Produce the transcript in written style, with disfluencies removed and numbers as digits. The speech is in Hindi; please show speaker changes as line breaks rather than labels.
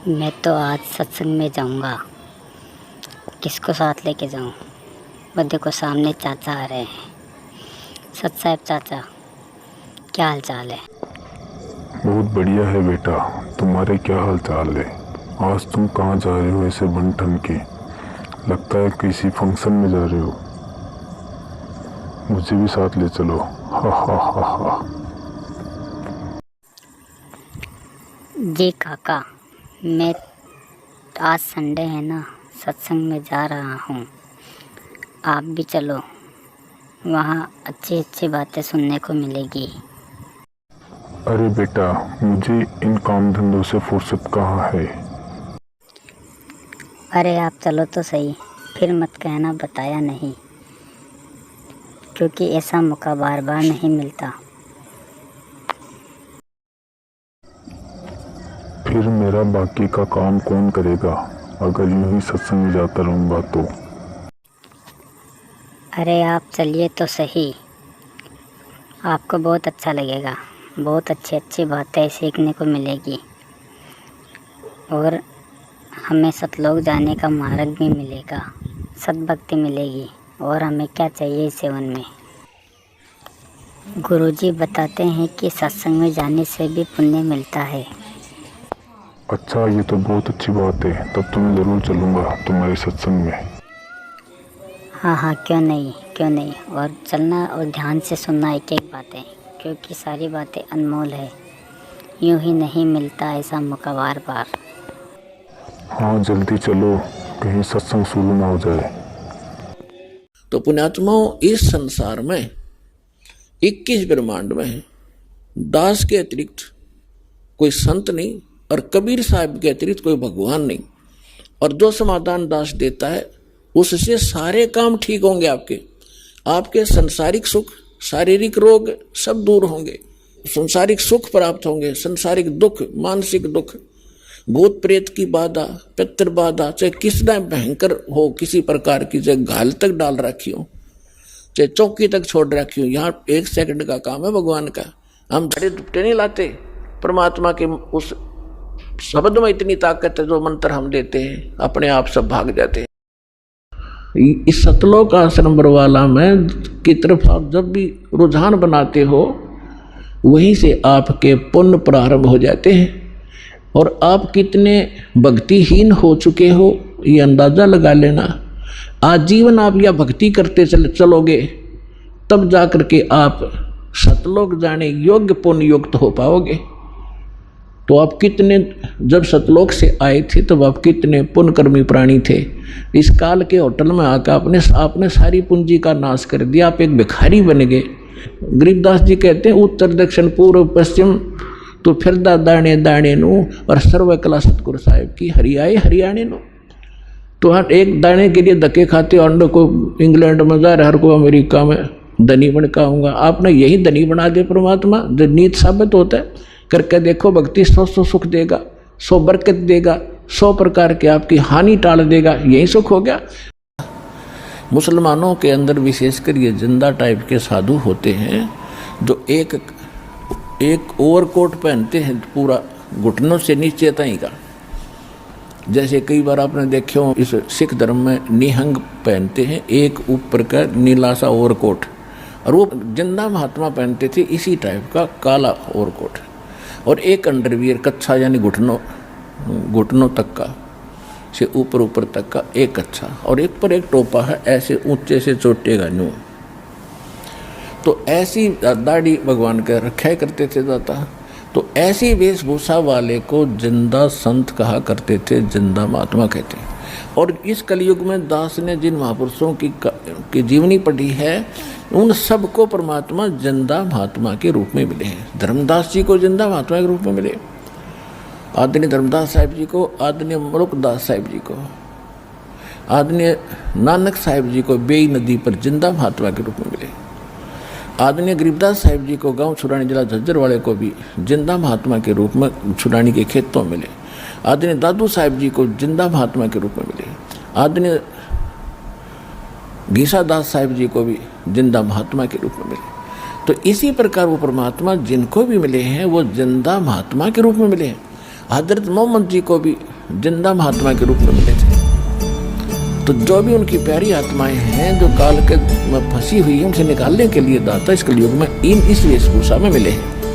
मैं तो आज सत्संग में जाऊंगा। किसको साथ लेके जाऊं? वो देखो सामने चाचा आ रहे हैं। सत साहब चाचा, क्या हाल चाल है?
बहुत बढ़िया है बेटा। तुम्हारे क्या हाल चाल है? आज तुम कहाँ जा रहे हो ऐसे बन ठन के? लगता है किसी फंक्शन में जा रहे हो। मुझे भी साथ ले चलो। हा हा हा हा।
जी काका, मैं आज संडे है ना, सत्संग में जा रहा हूँ। आप भी चलो, वहाँ अच्छी अच्छी बातें सुनने को मिलेगी।
अरे बेटा, मुझे इन काम धंधों से फुर्सत कहाँ है।
अरे आप चलो तो सही, फिर मत कहना बताया नहीं, क्योंकि ऐसा मौका बार बार नहीं मिलता।
फिर मेरा बाकी का काम कौन करेगा अगर यूं ही सत्संग में जाता रहूँगा तो?
अरे आप चलिए तो सही, आपको बहुत अच्छा लगेगा। बहुत अच्छी अच्छी बातें सीखने को मिलेगी और हमें सतलोक जाने का मार्ग भी मिलेगा, सद्भक्ति मिलेगी। और हमें क्या चाहिए इस जीवन में? गुरुजी बताते हैं कि सत्संग में जाने से भी पुण्य मिलता है।
अच्छा, ये तो बहुत अच्छी बात है। तब तो मैं ज़रूर चलूँगा तुम्हारे सत्संग में।
हाँ हाँ, क्यों नहीं क्यों नहीं। और चलना और ध्यान से सुनना एक एक बातें, क्योंकि सारी बातें अनमोल है। यूं ही नहीं मिलता ऐसा मौका बार बार।
हाँ जल्दी चलो, कहीं सत्संग शुरू ना हो जाए।
तो पुण्यात्माओं, इस संसार में 21 ब्रह्मांड में दास के अतिरिक्त कोई संत नहीं और कबीर साहब के अतिरिक्त कोई भगवान नहीं। और जो समाधान दास देता है उससे सारे काम ठीक होंगे। आपके सांसारिक सुख, शारीरिक रोग सब दूर होंगे। सांसारिक सुख प्राप्त होंगे, सांसारिक दुख, मानसिक दुख, भूत प्रेत की बाधा, पितृ बाधा, चाहे कितना भयंकर हो, किसी प्रकार की, चाहे घाल तक डाल रखी हो, चाहे चौकी तक छोड़ रखी हो, यहाँ 1 सेकंड का काम है भगवान का। हम धड़े दुपटे नहीं लाते। परमात्मा के उस शब्द में इतनी ताकत है, जो मंत्र हम देते हैं अपने आप सब भाग जाते हैं। इस सतलोक आश्रम बरवाला में की तरफ आप जब भी रुझान बनाते हो, वहीं से आपके पुण्य प्रारंभ हो जाते हैं। और आप कितने भक्तिहीन हो चुके हो ये अंदाज़ा लगा लेना। आजीवन आप यह भक्ति करते चलोगे, तब जाकर के आप सतलोक जाने योग्य पुण्य युक्त हो पाओगे। तो आप कितने, जब सतलोक से आए थे तब आप कितने पुण्यकर्मी प्राणी थे। इस काल के होटल में आकर आपने सारी पूंजी का नाश कर दिया। आप एक भिखारी बन गए। गरीबदास जी कहते हैं, उत्तर दक्षिण पूर्व पश्चिम तो फिरदा दाने दाने नो, और सर्व कला सतगुरु साहिब की हरियाए हरियाणे नो। तो हर एक दाने के लिए धक्के खाते, अंडो को इंग्लैंड में जा रहा, हर को अमेरिका में धनी बन कहूँगा। आपने यही धनी बना दे परमात्मा, जो नीत साबित होता है। करके देखो, भक्ति 100 सुख देगा, 100 बरकत देगा, 100 प्रकार के आपकी हानि टाल देगा। यही सुख हो गया। मुसलमानों के अंदर विशेषकर ये जिंदा टाइप के साधु होते हैं, जो एक ओवरकोट पहनते हैं पूरा घुटनों से नीचे तक का। जैसे कई बार आपने देखे हो, इस सिख धर्म में निहंग पहनते हैं, एक ऊपर का नीला सा ओवरकोट, और वो जिंदा महात्मा पहनते थे इसी टाइप का काला ओवरकोट, और एक अंडरवियर कच्छा, यानी घुटनों तक का, से ऊपर तक का एक कच्छा, और एक पर एक टोपा है, ऐसे ऊंचे से चोटेगा न्यू। तो ऐसी दाढ़ी भगवान के रखा करते थे दाता। तो ऐसी वेशभूषा वाले को जिंदा संत कहा करते थे, जिंदा महात्मा कहते हैं। और इस कलयुग में दास ने जिन महापुरुषों की जीवनी पढ़ी है, उन सबको परमात्मा जिंदा महात्मा के रूप में मिले हैं। धर्मदास जी को जिंदा महात्मा के रूप में मिले, आदरणीय धर्मदास साहिब जी को, आदरणीय मलुकदास साहिब जी को, आदरणीय नानक साहिब जी को बेई नदी पर जिंदा महात्मा के रूप में मिले। आदरणीय गरीबदास साहिब जी को गांव छुड़ानी जिला झज्जर वाले को भी जिंदा महात्मा के रूप में छुड़ानी के खेतों में मिले। आदरणीय दादू साहिब जी को जिंदा महात्मा के रूप में मिले। आदरणीय घीसा दास साहिब जी को भी जिंदा महात्मा के रूप में मिले। तो इसी प्रकार वो परमात्मा जिनको भी मिले हैं वो जिंदा महात्मा के रूप में मिले हैं। हजरत मोहम्मद जी को भी जिंदा महात्मा के रूप में मिले थे। तो जो भी उनकी प्यारी आत्माएं हैं जो काल के में फंसी हुई है, उनसे निकालने के लिए दाता इस कलयुग में इस वेशभूषा में मिले हैं।